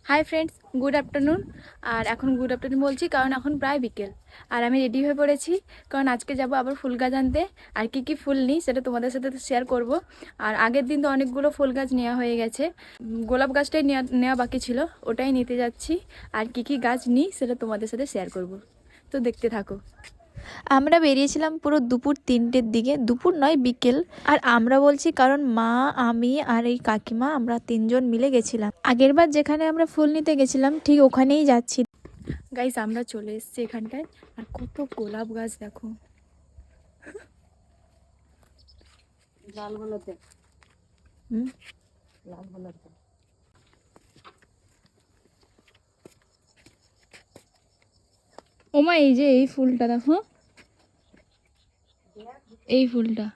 High friends, good afternoon. আর এখন good afternoon বলছি কারণ এখন প্রায় বিকেল। আর আমি রেডি হয়ে পড়েছি কারণ আজকে যাব আবার ফুল গাছ আনতে। আর কি ফুল নিই সেটা তোমাদের সাথে শেয়ার করব। আর আগের দিন তো অনেকগুলো ফুল গাছ নেওয়া হয়ে গেছে, গোলাপ গাছটাই নেওয়া বাকি ছিল, ওটাই নিতে যাচ্ছি। আর কি গাছ নিই সেটা তোমাদের সাথে শেয়ার করব, তো দেখতে থাকো। আমরা বেরিয়েছিলাম পুরো দুপুর 3টের দিকে, দুপুর নয় বিকেল। আর আমরা বলছি কারণ মা, আমি আর এই কাকিমা আমরা 3জন মিলে গেছিলাম। আগেরবার যেখানে আমরা ফুল নিতে গেছিলাম ঠিক ওখানেই যাচ্ছি। গাইস, আমরা চলে এসেছি এখানটায়। আর কত গোলাপ গাছ দেখো। ওমা, এই যে এই ফুলটা দেখো, এই ফুলটা,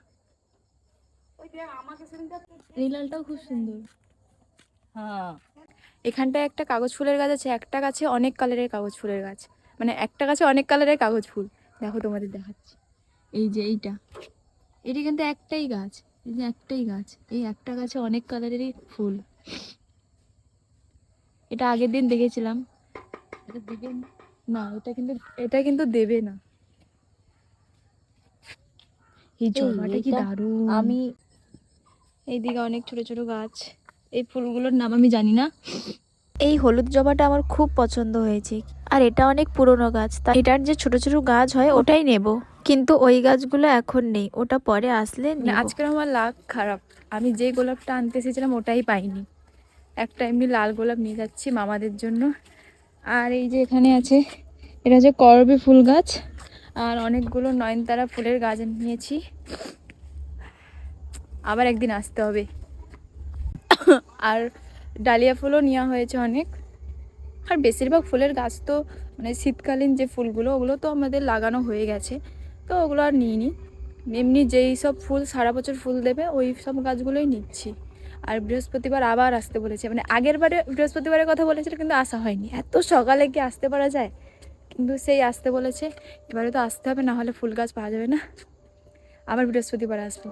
এই লালটাও খুব সুন্দর। হ্যাঁ, এখানটায় একটা কাগজ ফুলের গাছ আছে, একটা গাছে অনেক কালারের কাগজ ফুলের গাছ, মানে একটা গাছে অনেক কালারের কাগজ ফুল। দেখো তোমাদের দেখাচ্ছি, এই যে এটি কিন্তু একটাই গাছ, এই যে একটাই গাছ, এই একটা গাছে অনেক কালারেরই ফুল। এটা আগের দিন দেখেছিলাম। এটা দেবে না, এটা কিন্তু দেবে না। এই জমাটা কি দারুণ। এইদিকে অনেক ছোট ছোট গাছ, এই ফুলগুলোর নাম আমি জানি না। এই হলুদ জবাটা আমার খুব পছন্দ হয়েছে। আর এটা অনেক পুরনো গাছ, তা এটার যে ছোট ছোট গাছ হয় ওটাই নেব, কিন্তু ওই গাছগুলো এখন নেই, ওটা পরে আসলে নেব। আজকের আমার লাক খারাপ, আমি যে গোলাপটা আনতে এসেছিলাম ওটাই পাইনি। একটা এমনি লাল গোলাপ নিয়ে যাচ্ছি মামাদের জন্য। আর এই যে এখানে আছে, এটা হচ্ছে করবী ফুল গাছ। আর অনেকগুলো নয়নতারা ফুলের গাছ নিয়েছি, আবার একদিন আসতে হবে। আর ডালিয়া ফুলও নেওয়া হয়েছে অনেক। আর বেশিরভাগ ফুলের গাছ তো মানে শীতকালীন যে ফুলগুলো ওগুলো তো আমাদের লাগানো হয়ে গেছে, তো ওগুলো আর নিইনি। এমনি যেই সব ফুল সারা বছর ফুল দেবে ওই সব গাছগুলোই নিচ্ছি। আর বৃহস্পতিবার আবার আসতে বলেছে, মানে আগের বারে বৃহস্পতিবারের কথা বলেছিল কিন্তু আসা হয়নি, এত সকালে কি আসতে পারা যায়, কিন্তু সেই আসতে বলেছে। এবারে তো আসতে হবে, না হলে ফুল গাছ পাওয়া যাবে না। আবার বৃহস্পতিবার আসবো।